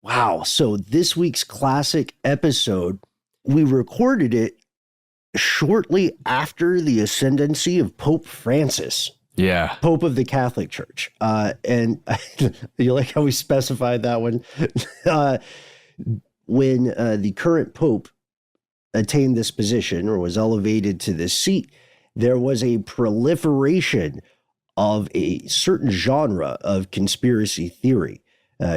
Wow. So this week's classic episode, we recorded it shortly after the ascendancy of Pope Francis. Yeah. Pope of the Catholic Church. And you like how we specified that one? When the current Pope attained this position or was elevated to this seat, there was a proliferation of a certain genre of conspiracy theory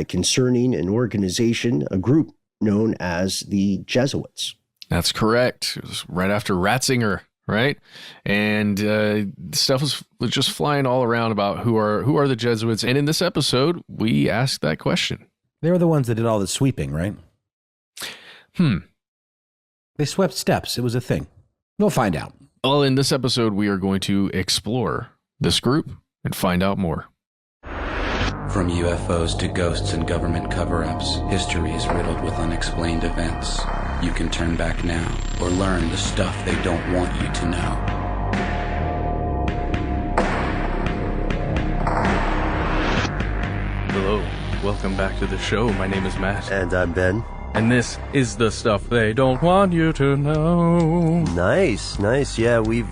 concerning an organization, a group known as the Jesuits. That's correct. It was right after Ratzinger, right? And stuff was just flying all around about who are the Jesuits. And in this episode, we asked that question. They were the ones that did all the sweeping, right? They swept steps. It was a thing. We'll find out. Well, in this episode, we are going to explore this group and find out more. From UFOs to ghosts and government cover-ups, history is riddled with unexplained events. You can turn back now or learn the stuff they don't want you to know. Hello, welcome back to the show. My name is Matt. And I'm Ben. And this is the stuff they don't want you to know. Nice. Yeah, we've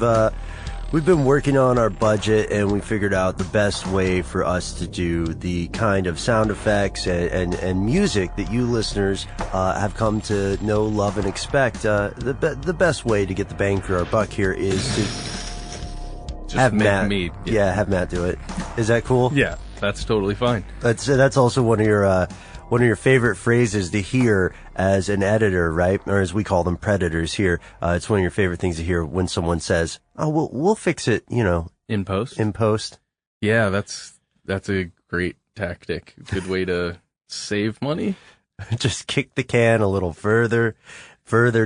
been working on our budget, and we figured out the best way for us to do the kind of sound effects and music that you listeners have come to know, love, and expect. The best way to get the bang for our buck here is to Just have make Matt. me. Have Matt do it. Is that cool? Yeah, that's totally fine. That's also one of your favorite phrases to hear as an editor, right? Or as we call them, predators here. It's one of your favorite things to hear when someone says, "Oh, we'll fix it," In post? in post. Yeah, that's a great tactic. Good way to save money. Just kick the can a little further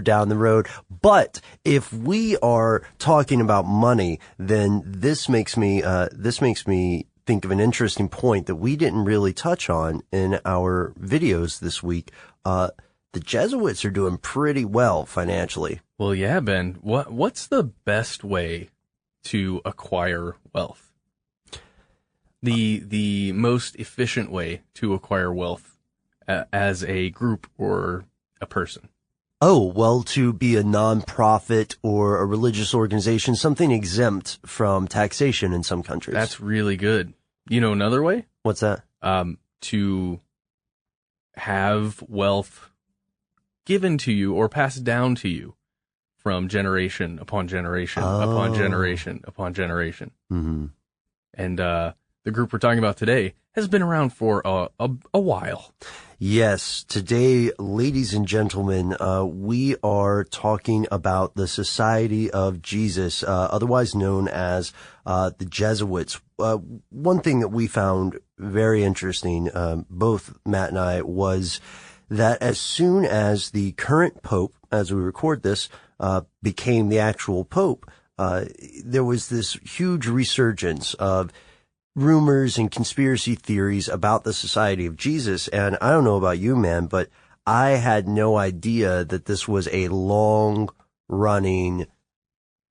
down the road. But if we are talking about money, then this makes me think of an interesting point that we didn't really touch on in our videos this week. The Jesuits are doing pretty well financially. Well, yeah, Ben. What's the best way to acquire wealth? The most efficient way to acquire wealth as a group or a person? Oh, well, to be a nonprofit or a religious organization, something exempt from taxation in some countries. That's really good. You know another way? What's that? To have wealth given to you or passed down to you from generation upon generation upon generation upon generation. Mm-hmm. And the group we're talking about today has been around for a while. Yes. Today, ladies and gentlemen, we are talking about the Society of Jesus, otherwise known as the Jesuits. One thing that we found very interesting, both Matt and I, was that as soon as the current Pope, as we record this, became the actual Pope, there was this huge resurgence of rumors and conspiracy theories about the Society of Jesus. And I don't know about you, man, but I had no idea that this was a long running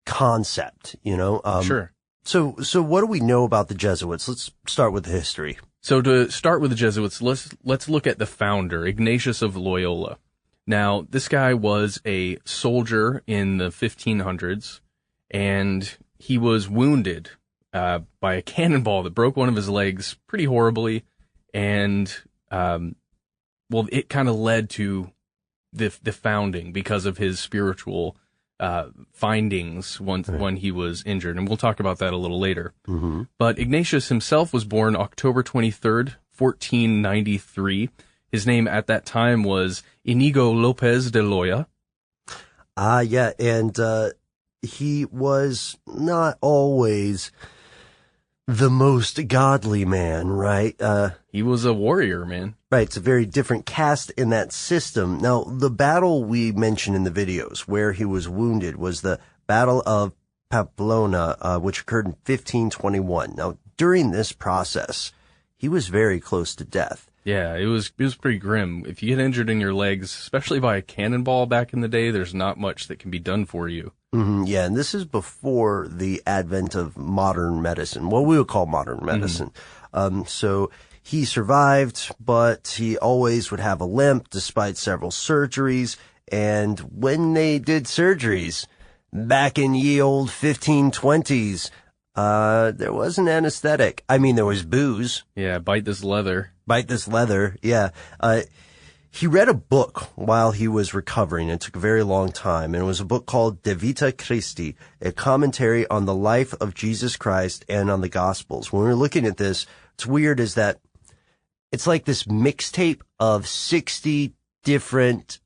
concept, Sure. So what do we know about the Jesuits? Let's start with the history. So to start with the Jesuits, let's look at the founder, Ignatius of Loyola. Now, this guy was a soldier in the 1500s, and he was wounded by a cannonball that broke one of his legs pretty horribly, and it kind of led to the founding because of his spiritual findings when he was injured, and we'll talk about that a little later. Mm-hmm. But Ignatius himself was born October 23rd, 1493. His name at that time was Inigo Lopez de Loya. Yeah, and he was not always the most godly man, right? He was a warrior, man. Right, it's a very different caste in that system. Now, the battle we mentioned in the videos where he was wounded was the Battle of Pamplona, which occurred in 1521. Now, during this process, he was very close to death. Yeah, it was pretty grim. If you get injured in your legs, especially by a cannonball back in the day, there's not much that can be done for you. Mm-hmm, yeah, and this is before the advent of modern medicine, what we would call modern medicine. So he survived, but he always would have a limp despite several surgeries. And when they did surgeries back in ye old 1520s, there was an anesthetic. I mean, there was booze. Yeah, bite this leather. Bite this leather, yeah. He read a book while he was recovering. It took a very long time, and it was a book called De Vita Christi, a commentary on the life of Jesus Christ and on the Gospels. When we were looking at this, what's weird is that it's like this mixtape of 60 different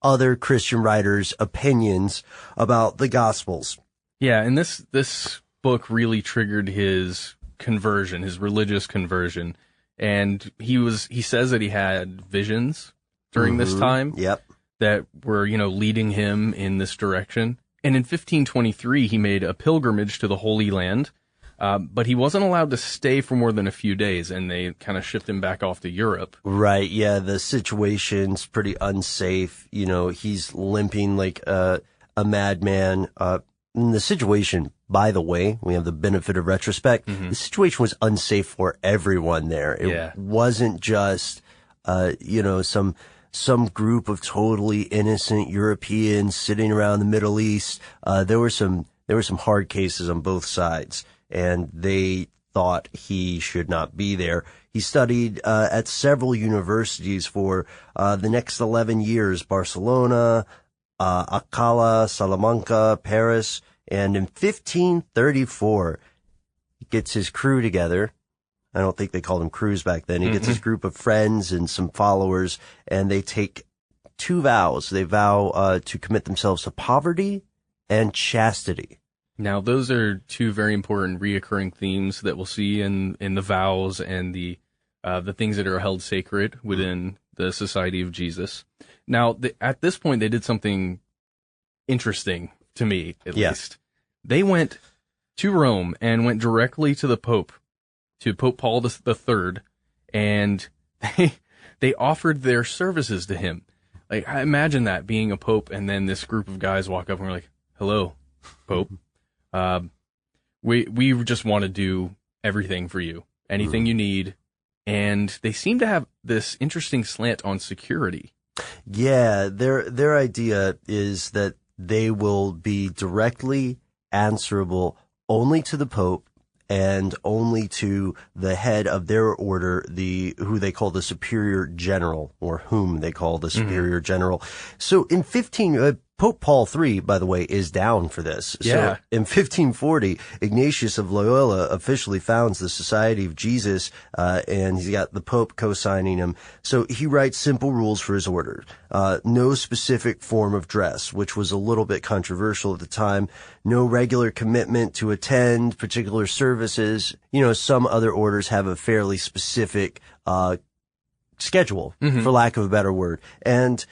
other Christian writers' opinions about the Gospels. Yeah, and this book really triggered his conversion, his religious conversion. And he says that he had visions during this time. Yep. That were, leading him in this direction. And in 1523, he made a pilgrimage to the Holy Land, but he wasn't allowed to stay for more than a few days, and they kind of shipped him back off to Europe. Right, yeah, the situation's pretty unsafe. He's limping like a madman. The situation, by the way, we have the benefit of retrospect, the situation was unsafe for everyone there. It wasn't just, some group of totally innocent Europeans sitting around the Middle East. There were some hard cases on both sides, and they thought he should not be there. He studied at several universities for the next 11 years, Barcelona, Alcalá, Salamanca, Paris, and in 1534, he gets his crew together. I don't think they called them crews back then. He gets his group of friends and some followers, and they take 2 vows. They vow to commit themselves to poverty and chastity. Now, those are 2 very important reoccurring themes that we'll see in the vows and the things that are held sacred within the Society of Jesus. Now, at this point, they did something interesting to me, at least. They went to Rome and went directly to the Pope, to Pope Paul III, and they offered their services to him. Like, I imagine that, being a pope, and then this group of guys walk up and we're like, "Hello, Pope. We just want to do everything for you, anything you need." And they seem to have this interesting slant on security. Yeah, their idea is that they will be directly answerable only to the Pope and only to the head of their order, who they call the superior general, or whom they call the superior general. So in Pope Paul III, by the way, is down for this. Yeah. So in 1540, Ignatius of Loyola officially founds the Society of Jesus, and he's got the Pope co-signing him. So he writes simple rules for his order. No specific form of dress, which was a little bit controversial at the time. No regular commitment to attend particular services. Some other orders have a fairly specific schedule, for lack of a better word. And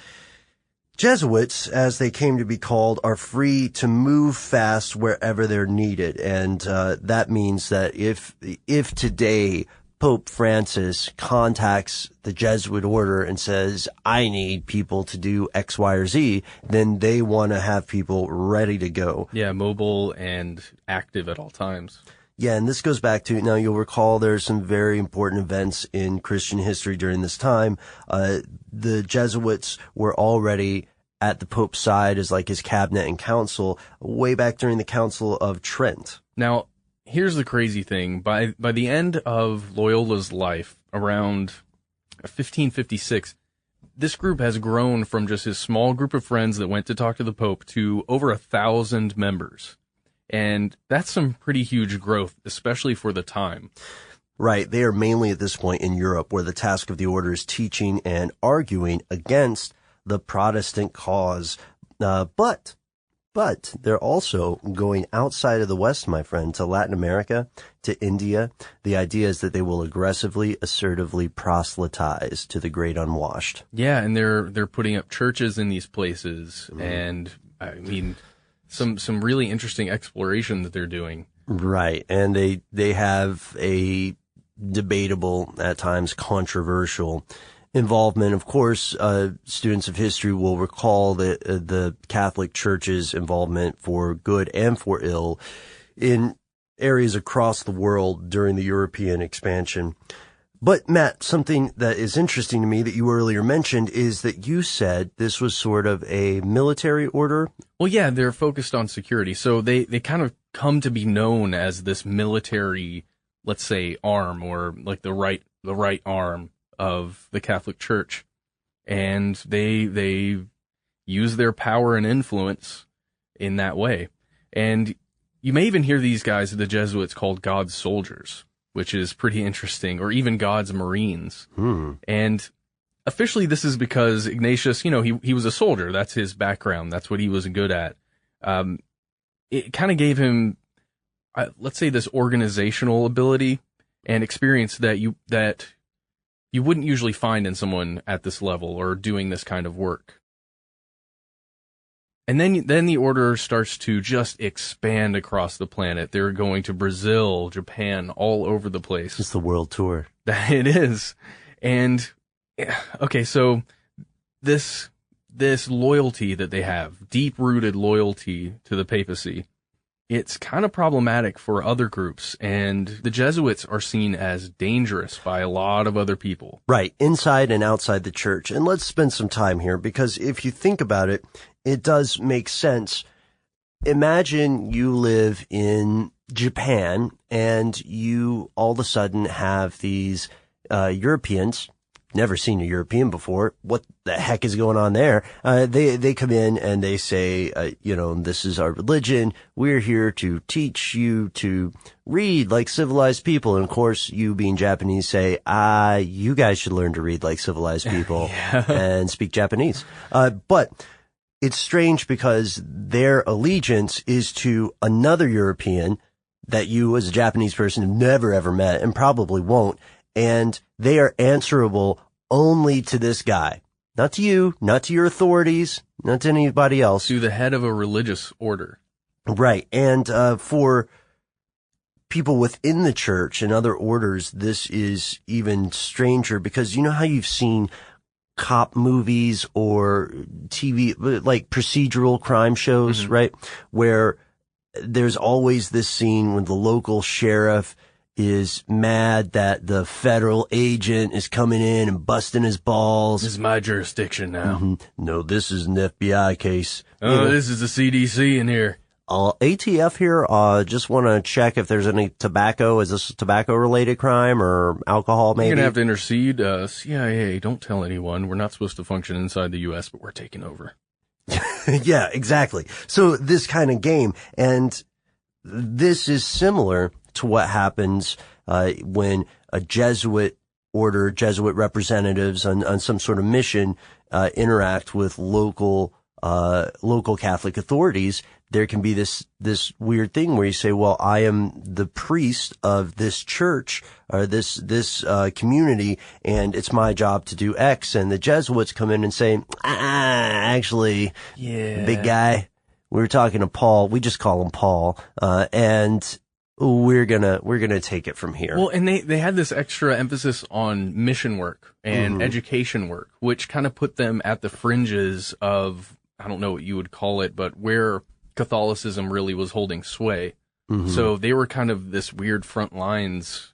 Jesuits, as they came to be called, are free to move fast wherever they're needed. And that means that if today Pope Francis contacts the Jesuit order and says, "I need people to do X, Y, or Z," then they want to have people ready to go. Yeah, mobile and active at all times. Yeah, and this goes back to, now you'll recall there's some very important events in Christian history during this time. The Jesuits were already at the Pope's side as like his cabinet and council way back during the Council of Trent. Now, here's the crazy thing. By the end of Loyola's life, around 1556, this group has grown from just his small group of friends that went to talk to the Pope to over 1,000 members. And that's some pretty huge growth, especially for the time. Right. They are mainly at this point in Europe, where the task of the order is teaching and arguing against the Protestant cause. But they're also going outside of the West, my friend, to Latin America, to India. The idea is that they will aggressively, assertively proselytize to the great unwashed. Yeah, and they're putting up churches in these places, and I mean, some really interesting exploration that they're doing. Right, and they have a debatable, at times controversial involvement. Of course, students of history will recall the Catholic Church's involvement for good and for ill in areas across the world during the European expansion. But Matt, something that is interesting to me that you earlier mentioned is that you said this was sort of a military order. Well, yeah, they're focused on security. So they kind of come to be known as this military, let's say, arm, or like the right arm of the Catholic Church. And they use their power and influence in that way. And you may even hear these guys, the Jesuits, called God's soldiers, which is pretty interesting, or even God's Marines. And officially this is because Ignatius, he was a soldier. That's his background. That's what he was good at. It kind of gave him, let's say, this organizational ability and experience that you wouldn't usually find in someone at this level or doing this kind of work. And then the order starts to just expand across the planet. They're going to Brazil, Japan, all over the place. It's the world tour. It is. And okay, so this loyalty that they have, deep-rooted loyalty to the papacy, it's kind of problematic for other groups, and the Jesuits are seen as dangerous by a lot of other people. Right, inside and outside the church. And let's spend some time here, because if you think about it, it does make sense. Imagine you live in Japan and you all of a sudden have these Europeans. Never seen a European before. What the heck is going on there? They come in and they say, this is our religion. We're here to teach you to read like civilized people. And of course, you being Japanese say, you guys should learn to read like civilized people and speak Japanese. But it's strange because their allegiance is to another European that you as a Japanese person have never ever met and probably won't. And they are answerable only to this guy. Not to you, not to your authorities, not to anybody else. To the head of a religious order. Right. And for people within the church and other orders, this is even stranger because you know how you've seen cop movies or TV, like procedural crime shows, right? Where there's always this scene when the local sheriff is mad that the federal agent is coming in and busting his balls. This is my jurisdiction now. No, this is an FBI case. This is the CDC in here. ATF here, just want to check if there's any tobacco. Is this a tobacco-related crime or alcohol, maybe? You're going to have to intercede. CIA, don't tell anyone. We're not supposed to function inside the U.S., but we're taking over. Yeah, exactly. So this kind of game, and this is similar to what happens when a Jesuit order, Jesuit representatives on some sort of mission interact with local Catholic authorities. There can be this weird thing where you say, well, I am the priest of this church or this community, and it's my job to do X. And the Jesuits come in and say, actually, big guy, we were talking to Paul. We just call him Paul, and we're gonna take it from here. Well, and they had this extra emphasis on mission work and education work, which kind of put them at the fringes of, I don't know what you would call it, but where Catholicism really was holding sway. So they were kind of this weird front lines,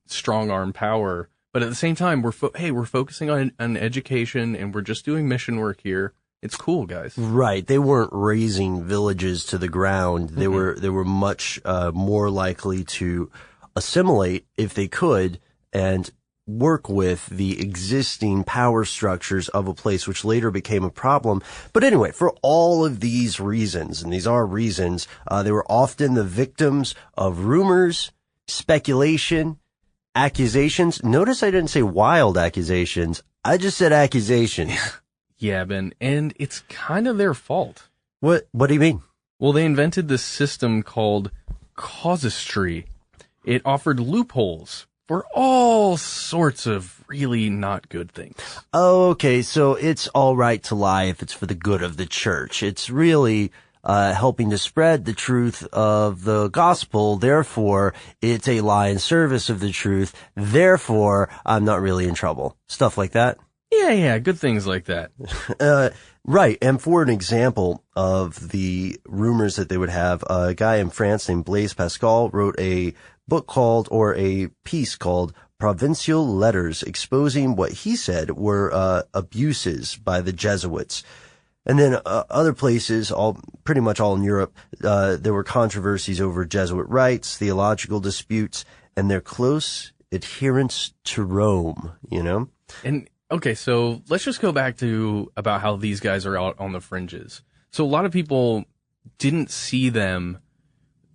strong arm power. But at the same time, we're focusing on education, and we're just doing mission work here. It's cool, guys. Right. They weren't raising villages to the ground. They were much more likely to assimilate if they could and work with the existing power structures of a place, which later became a problem. But anyway, for all of these reasons, and these are reasons, they were often the victims of rumors, speculation, accusations. Notice I didn't say wild accusations. I just said accusations. Yeah, Ben, and it's kind of their fault. What do you mean? Well, they invented this system called casuistry. It offered loopholes for all sorts of really not good things. Okay, so it's all right to lie if it's for the good of the church. It's really helping to spread the truth of the gospel. Therefore, it's a lie in service of the truth. Therefore, I'm not really in trouble. Stuff like that. Yeah, good things like that. Right. And for an example of the rumors that they would have, a guy in France named Blaise Pascal wrote a book called, or a piece called provincial letters exposing what he said were abuses by the Jesuits. And then other places, pretty much all in Europe, there were controversies over Jesuit rites, theological disputes, and their close adherence to Rome, you know? And okay, so let's just go back to about how these guys are out on the fringes. So a lot of people didn't see them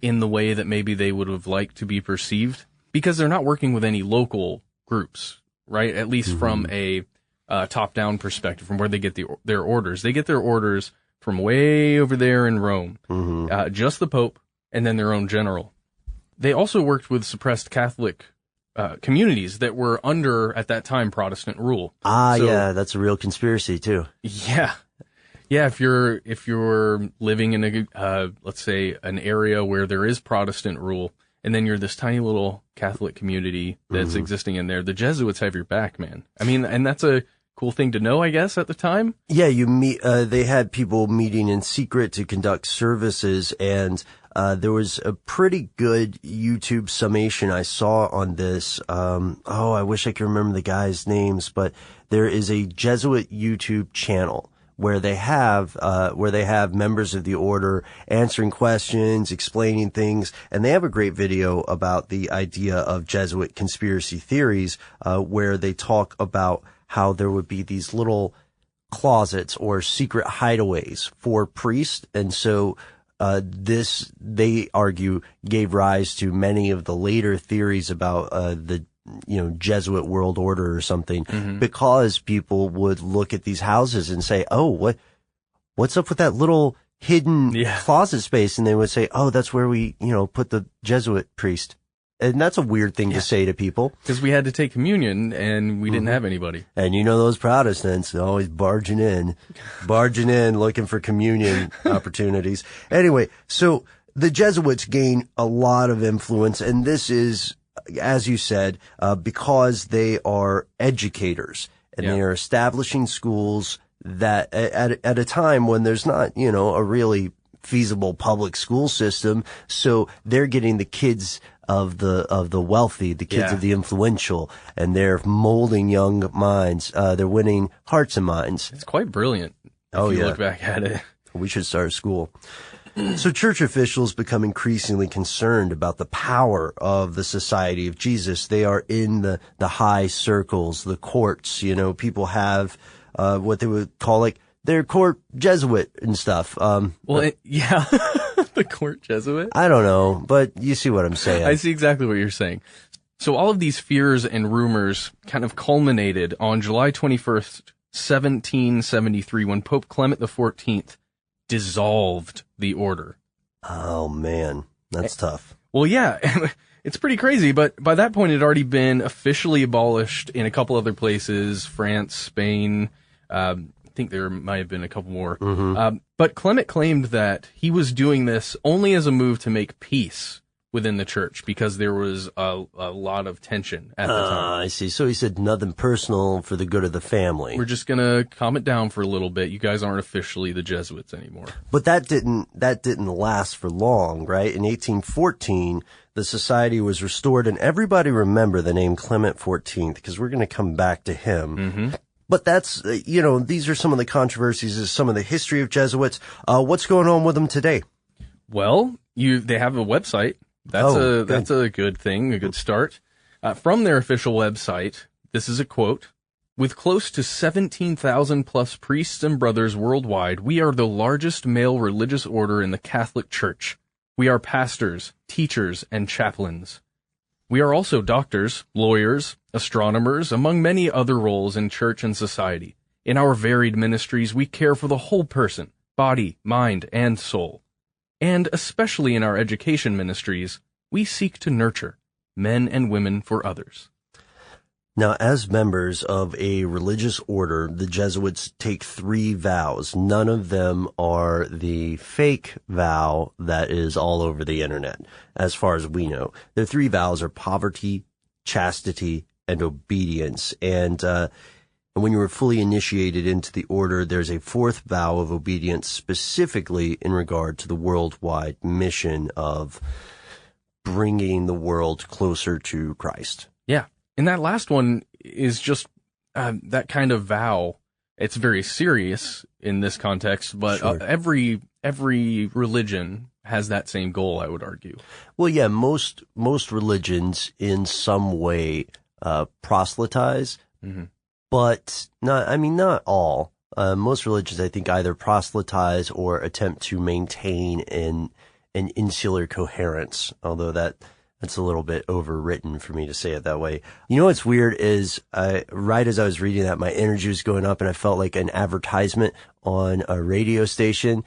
in the way that maybe they would have liked to be perceived because they're not working with any local groups, right? At least from a top-down perspective, from where they get their orders. They get their orders from way over there in Rome, just the Pope and then their own general. They also worked with suppressed Catholic communities that were under, at that time, Protestant rule. Yeah, that's a real conspiracy too. Yeah. Yeah, if you're living in a, let's say, an area where there is Protestant rule, and then you're this tiny little Catholic community that's existing in there, the Jesuits have your back, man. I mean, and that's a cool thing to know, I guess, at the time. Yeah, they had people meeting in secret to conduct services, and there was a pretty good YouTube summation I saw on this. I wish I could remember the guys' names, but there is a Jesuit YouTube channel where they have members of the order answering questions, explaining things, and they have a great video about the idea of Jesuit conspiracy theories, where they talk about how there would be these little closets or secret hideaways for priests, and so this, they argue, gave rise to many of the later theories about the Jesuit world order or something, because people would look at these houses and say, oh, what's up with that little hidden closet space? And they would say, oh, that's where we, put the Jesuit priest. And that's a weird thing to say to people. Because we had to take communion and we didn't have anybody. And those Protestants always barging in, looking for communion opportunities. Anyway, so the Jesuits gain a lot of influence, and this is, as you said, because they are educators, and they are establishing schools that at a time when there's not, a really feasible public school system. So they're getting the kids of the wealthy, the kids of the influential, and they're molding young minds. They're winning hearts and minds. It's quite brilliant. If you look back at it. We should start a school. So church officials become increasingly concerned about the power of the Society of Jesus. They are in the high circles, the courts. People have what they would call their court Jesuit and stuff. The court Jesuit? I don't know, but you see what I'm saying. I see exactly what you're saying. So all of these fears and rumors kind of culminated on July 21st, 1773, when Pope Clement XIV dissolved the order. Oh, man. That's tough. Well, yeah, it's pretty crazy, but by that point it had already been officially abolished in a couple other places, France, Spain, I think there might have been a couple more. But Clement claimed that he was doing this only as a move to make peace within the church because there was a lot of tension at the time. I see. So he said nothing personal, for the good of the family. We're just going to calm it down for a little bit. You guys aren't officially the Jesuits anymore. But that didn't last for long, right? In 1814, the society was restored, and everybody remember the name Clement XIV because we're going to come back to him. But that's, these are some of the controversies, some of the history of Jesuits. What's going on with them today? Well, they have a website. That's a good thing, a good start. From their official website, this is a quote. With close to 17,000 plus priests and brothers worldwide, we are the largest male religious order in the Catholic Church. We are pastors, teachers, and chaplains. We are also doctors, lawyers, astronomers, among many other roles in church and society. In our varied ministries, we care for the whole person, body, mind, and soul. And especially in our education ministries, we seek to nurture men and women for others. Now, as members of a religious order, the Jesuits take 3 vows. None of them are the fake vow that is all over the internet, as far as we know. The 3 vows are poverty, chastity, and obedience. And when you were fully initiated into the order, there's a 4th vow of obedience specifically in regard to the worldwide mission of bringing the world closer to Christ. Yeah. And that last one is just that kind of vow. It's very serious in this context, but Sure. every religion has that same goal, I would argue. Well, yeah, most religions in some way proselytize, but not all. Most religions, I think, either proselytize or attempt to maintain an insular coherence, although that's a little bit overwritten for me to say it that way. You know what's weird is, right as I was reading that, my energy was going up and I felt like an advertisement on a radio station,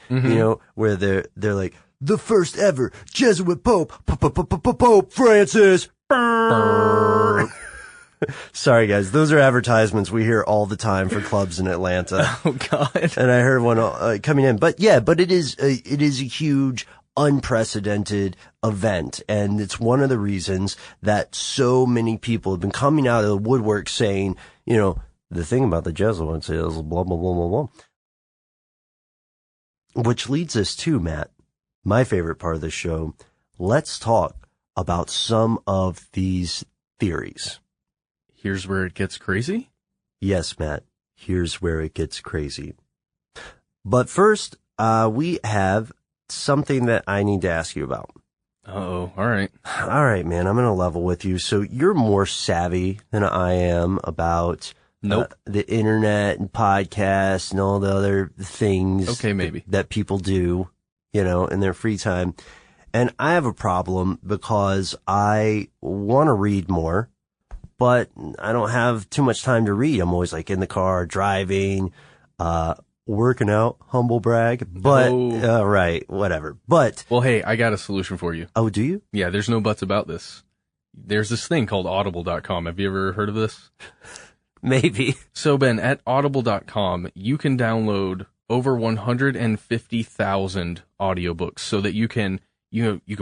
where they're like, the first ever Jesuit Pope, Pope Francis. Sorry guys, those are advertisements we hear all the time for clubs in Atlanta. Oh God. And I heard one coming in, but it is a huge, unprecedented event, and it's one of the reasons that so many people have been coming out of the woodwork saying, the thing about the Jesuits is blah blah blah blah blah. Which leads us to, Matt, my favorite part of the show. Let's talk about some of these theories. Here's where it gets crazy? Yes, Matt. Here's where it gets crazy. But first, we have something that I need to ask you about. Uh-oh. All right. All right, man. I'm going to level with you. So you're more savvy than I am about the internet and podcasts and all the other things. Okay, maybe. That people do, in their free time. And I have a problem because I want to read more, but I don't have too much time to read. I'm always like in the car, driving, working out, humble brag, but, right, whatever. But, well, hey, I got a solution for you. Oh, do you? Yeah, there's no buts about this. There's this thing called audible.com. Have you ever heard of this? Maybe. So, Ben, at audible.com, you can download over 150,000 audiobooks so that you can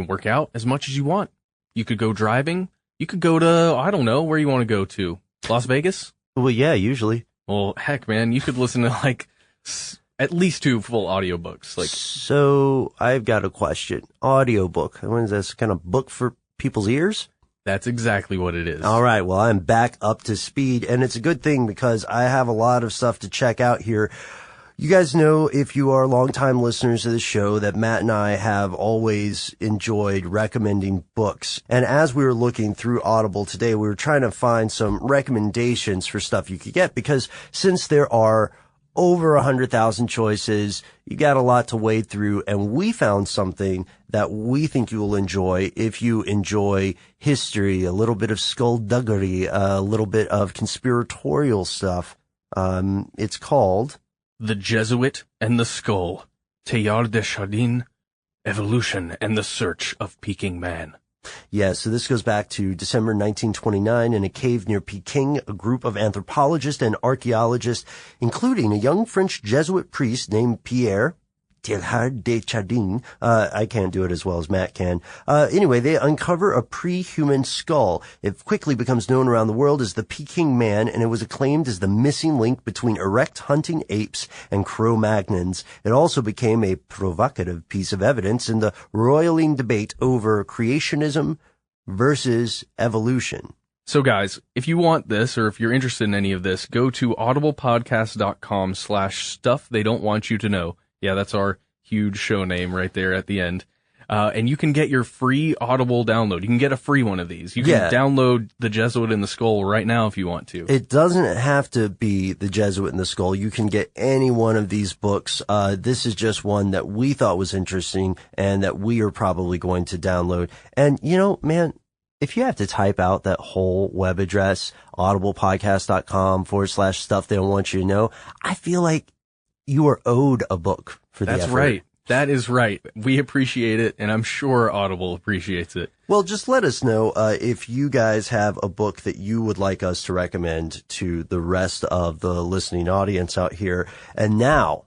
work out as much as you want. You could go driving. You could go to, I don't know, where you want to go to. Las Vegas? Well, yeah, usually. Well, heck, man, you could listen to at least 2 full audiobooks. So I've got a question. Audiobook. What is this, kind of book for people's ears? That's exactly what it is. All right. Well, I'm back up to speed, and it's a good thing because I have a lot of stuff to check out here. You guys know, if you are longtime listeners of the show, that Matt and I have always enjoyed recommending books. And as we were looking through Audible today, we were trying to find some recommendations for stuff you could get, because since there are over 100,000 choices, you got a lot to wade through, and we found something that we think you will enjoy if you enjoy history, a little bit of skullduggery, a little bit of conspiratorial stuff. It's called The Jesuit and the Skull, Teilhard de Chardin, Evolution and the Search of Peking Man. Yeah, so this goes back to December 1929 in a cave near Peking. A group of anthropologists and archaeologists, including a young French Jesuit priest named Pierre Teilhard de Chardin. I can't do it as well as Matt can. Anyway, they uncover a pre-human skull. It quickly becomes known around the world as the Peking Man, and it was acclaimed as the missing link between erect hunting apes and Cro-Magnons. It also became a provocative piece of evidence in the roiling debate over creationism versus evolution. So guys, if you want this, or if you're interested in any of this, go to audiblepodcast.com/stuff they don't want you to know. Yeah, that's our huge show name right there at the end. And you can get your free Audible download. You can get a free one of these. You can download The Jesuit and the Skull right now if you want to. It doesn't have to be The Jesuit and the Skull. You can get any one of these books. This is just one that we thought was interesting and that we are probably going to download. And, man, if you have to type out that whole web address, audiblepodcast.com/stuff they don't want you to know, I feel like you are owed a book for the effort. That's right. That is right. We appreciate it, and I'm sure Audible appreciates it. Well, just let us know if you guys have a book that you would like us to recommend to the rest of the listening audience out here. And now,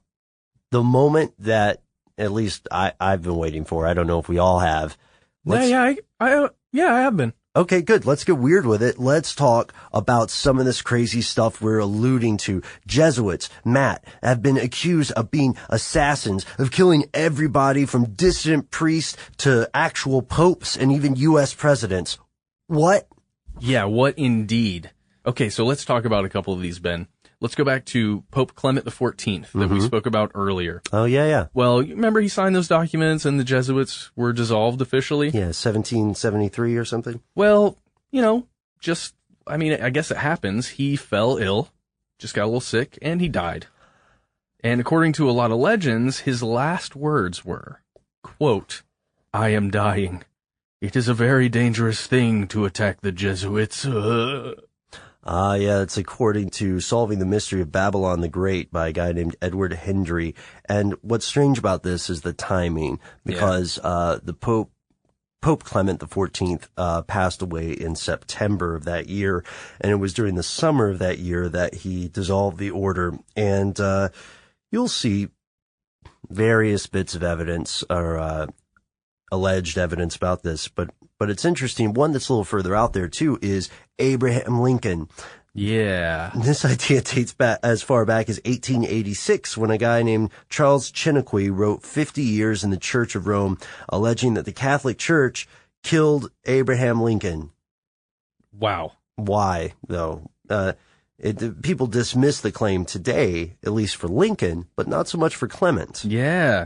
the moment that at least I've been waiting for. I don't know if we all have. I have been. Okay, good. Let's get weird with it. Let's talk about some of this crazy stuff we're alluding to. Jesuits, Matt, have been accused of being assassins, of killing everybody from dissident priests to actual popes and even U.S. presidents. What? Yeah, what indeed? Okay, so let's talk about a couple of these, Ben. Let's go back to Pope Clement XIV that we spoke about earlier. Oh, yeah. Well, you remember he signed those documents and the Jesuits were dissolved officially? Yeah, 1773 or something. Well, I guess it happens. He fell ill, just got a little sick, and he died. And according to a lot of legends, his last words were, quote, "I am dying. It is a very dangerous thing to attack the Jesuits." Yeah, it's according to Solving the Mystery of Babylon the Great by a guy named Edward Hendry. And what's strange about this is the timing, because the Pope Clement XIV passed away in September of that year, and it was during the summer of that year that he dissolved the order. And you'll see various bits of evidence or alleged evidence about this, but it's interesting. One that's a little further out there too is Abraham Lincoln. Yeah. This idea dates back as far back as 1886, when a guy named Charles Chiniquy wrote 50 Years in the Church of Rome, alleging that the Catholic Church killed Abraham Lincoln. Wow. Why, though? People dismiss the claim today, at least for Lincoln, but not so much for Clement. Yeah.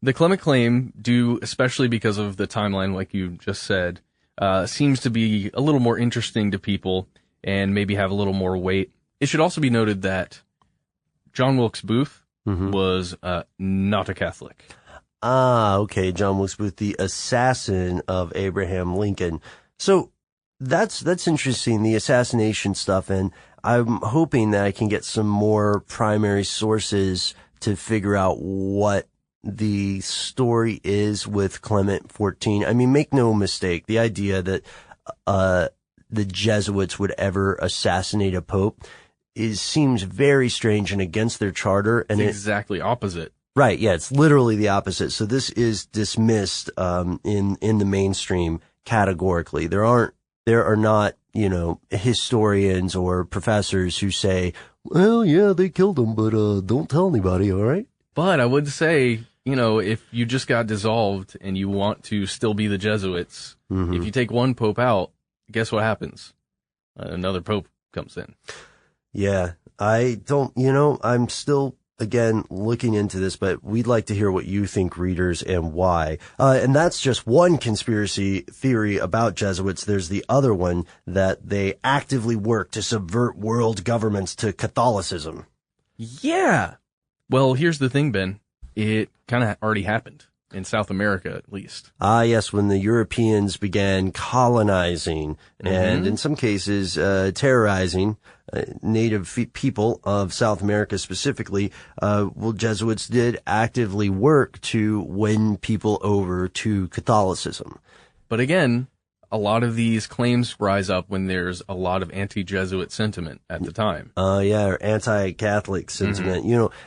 The Clement claim, due especially because of the timeline, like you just said, seems to be a little more interesting to people and maybe have a little more weight. It should also be noted that John Wilkes Booth was not a Catholic. Ah, okay. John Wilkes Booth, the assassin of Abraham Lincoln. So that's interesting, the assassination stuff, and I'm hoping that I can get some more primary sources to figure out what the story is with Clement XIV. I mean, make no mistake, the idea that the Jesuits would ever assassinate a pope seems very strange and against their charter. And it's exactly opposite. Right, yeah, it's literally the opposite. So this is dismissed in the mainstream categorically. There are not, historians or professors who say, well, yeah, they killed him, but don't tell anybody, all right? But I would say, if you just got dissolved and you want to still be the Jesuits, if you take one pope out, guess what happens? Another pope comes in. Yeah, I'm still, again, looking into this, but we'd like to hear what you think, readers, and why. And that's just one conspiracy theory about Jesuits. There's the other one that they actively work to subvert world governments to Catholicism. Yeah. Well, here's the thing, Ben. It kind of already happened. In South America, at least. Ah, yes, when the Europeans began colonizing and in some cases terrorizing native people of South America specifically, Jesuits did actively work to win people over to Catholicism. But again, a lot of these claims rise up when there's a lot of anti-Jesuit sentiment at the time. Or anti-Catholic sentiment.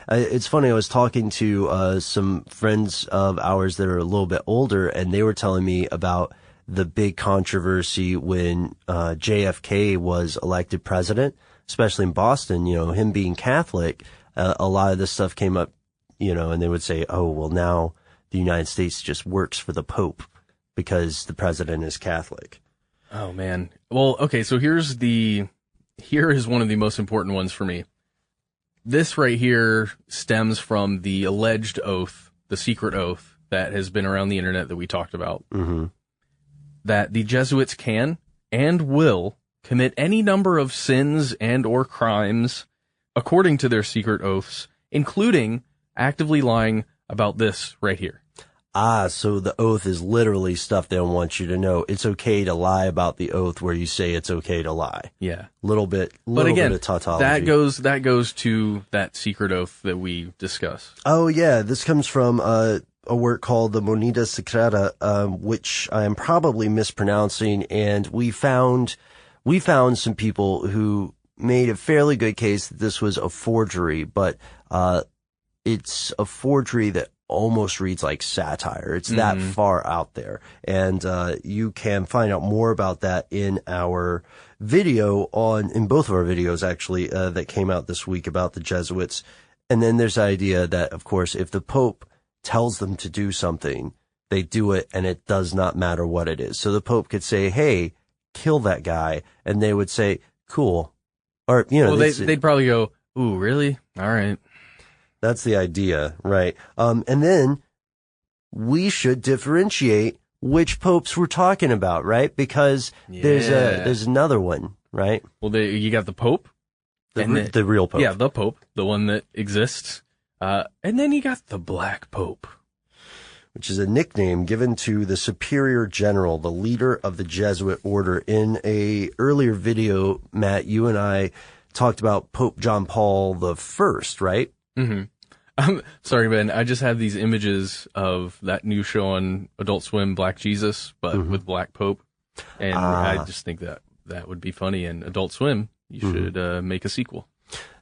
It's funny, I was talking to some friends of ours that are a little bit older, and they were telling me about the big controversy when JFK was elected president, especially in Boston, him being Catholic. A lot of this stuff came up, and they would say, oh, well, now the United States just works for the Pope because the president is Catholic. Oh, man. Well, okay, so here is one of the most important ones for me. This right here stems from the alleged oath, the secret oath that has been around the internet that we talked about, that the Jesuits can and will commit any number of sins and or crimes according to their secret oaths, including actively lying about this right here. Ah, so the oath is literally stuff they don't want you to know. It's okay to lie about the oath where you say it's okay to lie. Yeah. Little bit of tautology. That goes to that secret oath that we discuss. Oh, yeah. This comes from a work called the Moneda Secreta, which I am probably mispronouncing. And we found some people who made a fairly good case that this was a forgery, but it's a forgery that almost reads like satire. It's that far out there. And you can find out more about that in our video in both of our videos, actually, that came out this week about the Jesuits. And then there's the idea that, of course, if the Pope tells them to do something, they do it, and it does not matter what it is. So the Pope could say, hey, kill that guy, and they would say, cool. Or, well, they'd probably go, ooh, really? All right. That's the idea, right? And then we should differentiate which popes we're talking about, right? Because there's another one, right? Well, you got the Pope. The real Pope. Yeah, the Pope, the one that exists. And then you got the Black Pope, which is a nickname given to the superior general, the leader of the Jesuit order. In a earlier video, Matt, you and I talked about Pope John Paul I, right? Mm-hmm. Sorry, Ben. I just have these images of that new show on Adult Swim, Black Jesus, but with Black Pope. And I just think that would be funny. And Adult Swim, you should make a sequel.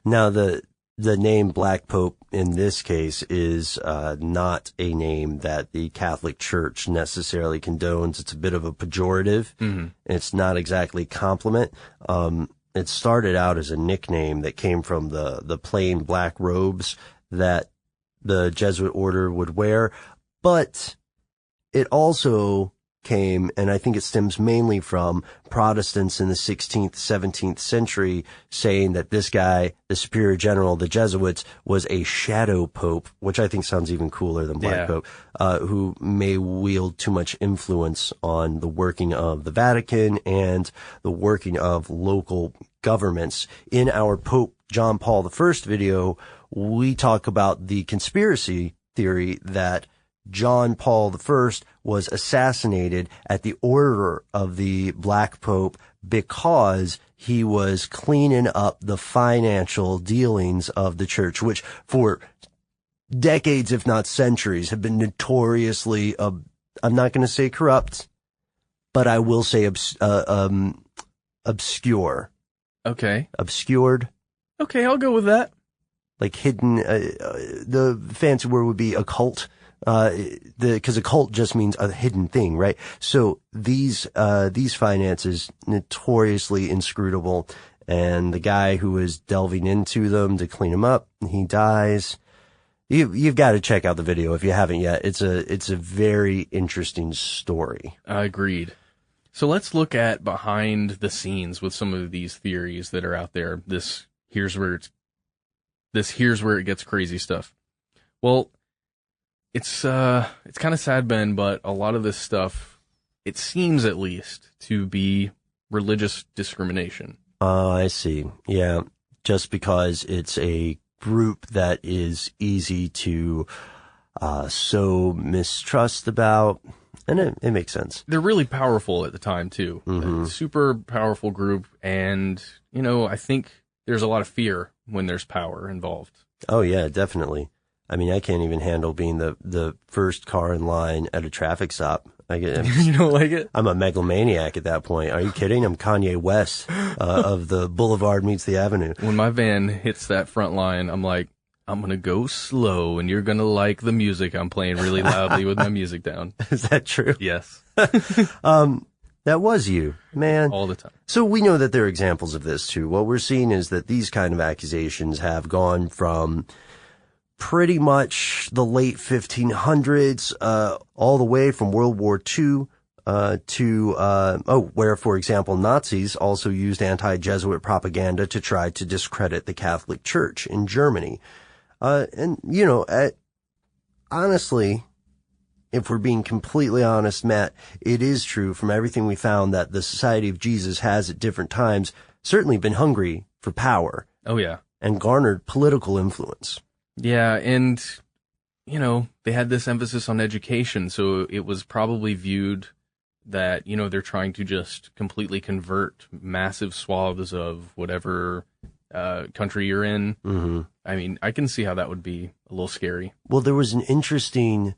Now, the name Black Pope in this case is not a name that the Catholic Church necessarily condones. It's a bit of a pejorative. Mm-hmm. It's not exactly a compliment. It started out as a nickname that came from the plain black robes that the Jesuit order would wear, but it also came, and I think it stems mainly from Protestants in the 16th, 17th century saying that this guy, the superior general of the Jesuits, was a shadow pope, which I think sounds even cooler than Black Pope, who may wield too much influence on the working of the Vatican and the working of local governments. In our Pope John Paul I video, we talk about the conspiracy theory that John Paul I was assassinated at the order of the Black Pope because he was cleaning up the financial dealings of the church, which for decades, if not centuries, have been notoriously, I'm not going to say corrupt, but I will say obscure. Okay. Obscured. Okay, I'll go with that. Like hidden, the fancy word would be occult. Cause occult just means a hidden thing, right? So these finances notoriously inscrutable, and the guy who is delving into them to clean them up, he dies. You've got to check out the video if you haven't yet. It's a very interesting story. Agreed. So let's look at behind the scenes with some of these theories that are out there. Here's where it gets crazy stuff. Well, it's kind of sad, Ben, but a lot of this stuff, it seems at least, to be religious discrimination. Oh, I see. Yeah. Just because it's a group that is easy to sow mistrust about. And it makes sense. They're really powerful at the time, too. Mm-hmm. Super powerful group. And, I think there's a lot of fear when there's power involved. Oh, yeah, definitely. I mean, I can't even handle being the first car in line at a traffic stop. You don't like it? I'm a megalomaniac at that point. Are you kidding? I'm Kanye West of the Boulevard meets the Avenue. When my van hits that front line, I'm like, I'm going to go slow, and you're going to like the music I'm playing really loudly with my music down. Is that true? Yes. That was you, man. All the time. So we know that there are examples of this, too. What we're seeing is that these kind of accusations have gone from pretty much the late 1500s, all the way from World War II, where, for example, Nazis also used anti-Jesuit propaganda to try to discredit the Catholic Church in Germany. Honestly, if we're being completely honest, Matt, it is true from everything we found that the Society of Jesus has at different times certainly been hungry for power. Oh, yeah. And garnered political influence. Yeah, and, they had this emphasis on education, so it was probably viewed that, they're trying to just completely convert massive swaths of whatever country you're in. Mm-hmm. I mean, I can see how that would be a little scary. Well, there was an interesting,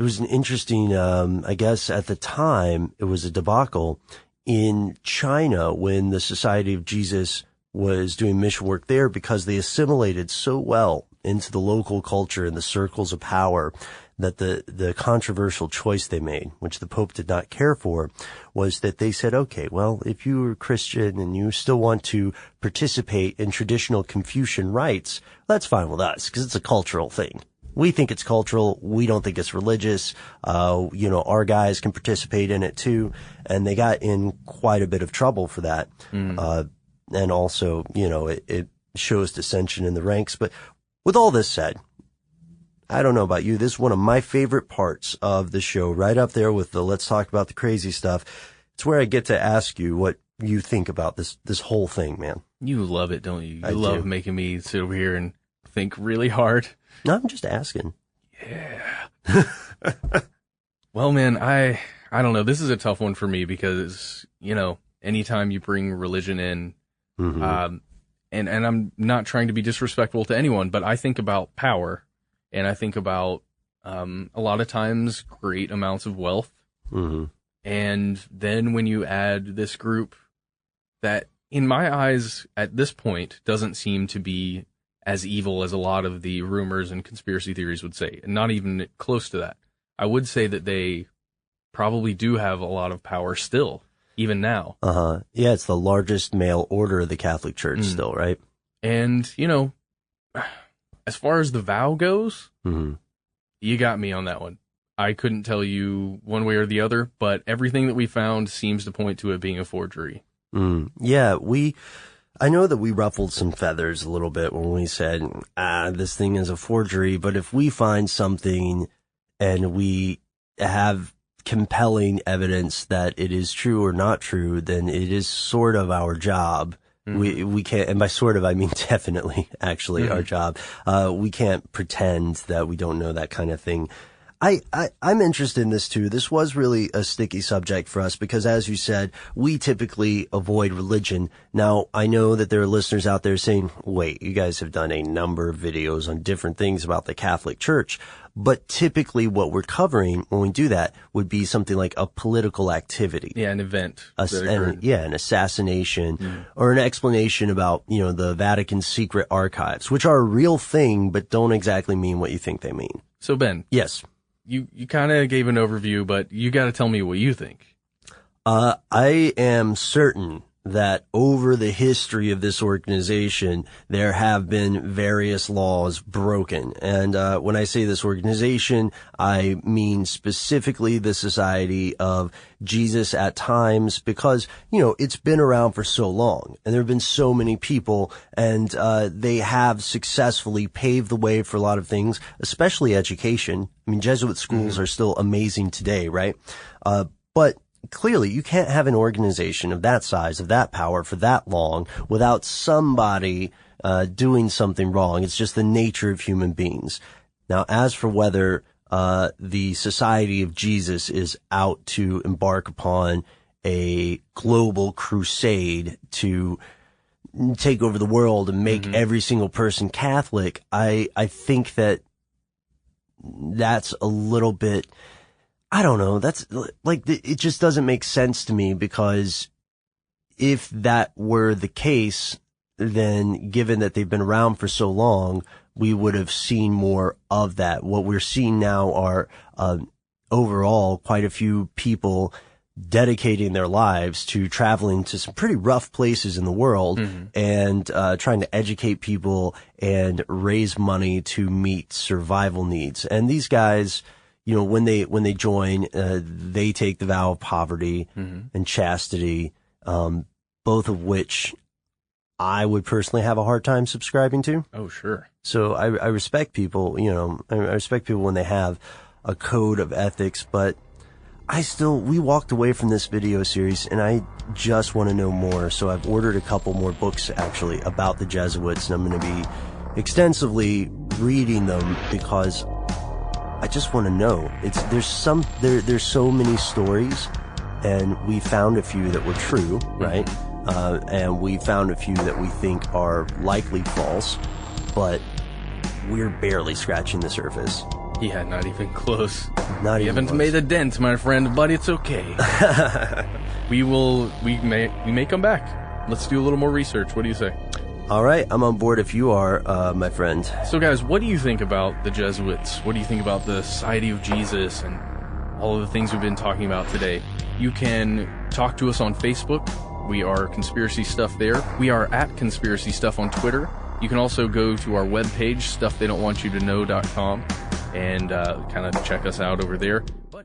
I guess at the time, it was a debacle in China when the Society of Jesus was doing mission work there because they assimilated so well into the local culture and the circles of power that the controversial choice they made, which the Pope did not care for, was that they said, okay, well, if you are Christian and you still want to participate in traditional Confucian rites, that's fine with us because it's a cultural thing. We think it's cultural. We don't think it's religious. Our guys can participate in it too. And they got in quite a bit of trouble for that. And also, it shows dissension in the ranks. But with all this said, I don't know about you. This is one of my favorite parts of the show, right up there with the let's talk about the crazy stuff. It's where I get to ask you what you think about this whole thing, man. You love it, don't you? You I love do. making me sit over here and think really hard. No, I'm just asking. Yeah. Well, man, I don't know. This is a tough one for me because, anytime you bring religion in, and I'm not trying to be disrespectful to anyone, but I think about power, and I think about a lot of times great amounts of wealth. And then when you add this group that, in my eyes, at this point, doesn't seem to be as evil as a lot of the rumors and conspiracy theories would say, and not even close to that. I would say that they probably do have a lot of power still, even now. Yeah, it's the largest male order of the Catholic Church still, right? And, as far as the vow goes, you got me on that one. I couldn't tell you one way or the other, but everything that we found seems to point to it being a forgery. Yeah, I know that we ruffled some feathers a little bit when we said, this thing is a forgery, but if we find something and we have compelling evidence that it is true or not true, then it is sort of our job. We can't, and by sort of, I mean definitely, actually, our job. We can't pretend that we don't know that kind of thing. I'm interested in this too. This was really a sticky subject for us because, as you said, we typically avoid religion. Now, I know that there are listeners out there saying, wait, you guys have done a number of videos on different things about the Catholic Church. But typically what we're covering when we do that would be something like a political activity. Yeah, an event. An assassination or an explanation about, the Vatican's secret archives, which are a real thing, but don't exactly mean what you think they mean. So, Ben. Yes. You kind of gave an overview, but you got to tell me what you think. I am certain that over the history of this organization, there have been various laws broken. And when I say this organization, I mean specifically the Society of Jesus at times, because, it's been around for so long and there have been so many people, and they have successfully paved the way for a lot of things, especially education. I mean, Jesuit schools are still amazing today, right? But clearly, you can't have an organization of that size, of that power for that long without somebody doing something wrong. It's just the nature of human beings. Now, as for whether the Society of Jesus is out to embark upon a global crusade to take over the world and make every single person Catholic, I think that's a little bit, I don't know. That's like, it just doesn't make sense to me, because if that were the case, then given that they've been around for so long, we would have seen more of that. What we're seeing now are, overall, quite a few people dedicating their lives to traveling to some pretty rough places in the world and trying to educate people and raise money to meet survival needs. And these guys, when they join, they take the vow of poverty and chastity, both of which I would personally have a hard time subscribing to. Oh, sure. So I respect people, I respect people when they have a code of ethics, but we walked away from this video series and I just want to know more. So I've ordered a couple more books actually about the Jesuits, and I'm going to be extensively reading them because I just want to know. There's so many stories, and we found a few that were true, right? And we found a few that we think are likely false, but we're barely scratching the surface. Yeah, not even close. Not You even haven't close. made a dent, my friend, but it's okay. We may come back. Let's do a little more research. What do you say? All right, I'm on board if you are, my friend. So, guys, what do you think about the Jesuits? What do you think about the Society of Jesus and all of the things we've been talking about today? You can talk to us on Facebook. We are Conspiracy Stuff there. We are at Conspiracy Stuff on Twitter. You can also go to our webpage, stufftheydon'twantyoutoKnow.com. and kind of check us out over there.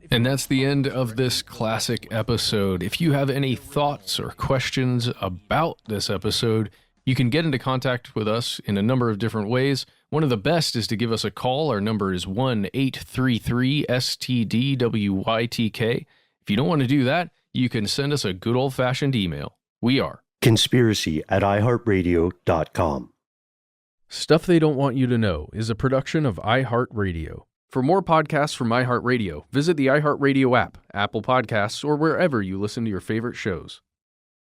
And that's the end of this classic episode. If you have any thoughts or questions about this episode, you can get into contact with us in a number of different ways. One of the best is to give us a call. Our number is 1-833-STDWYTK. If you don't want to do that, you can send us a good old-fashioned email. We are conspiracy@iHeartRadio.com. Stuff They Don't Want You to Know is a production of iHeartRadio. For more podcasts from iHeartRadio, visit the iHeartRadio app, Apple Podcasts, or wherever you listen to your favorite shows.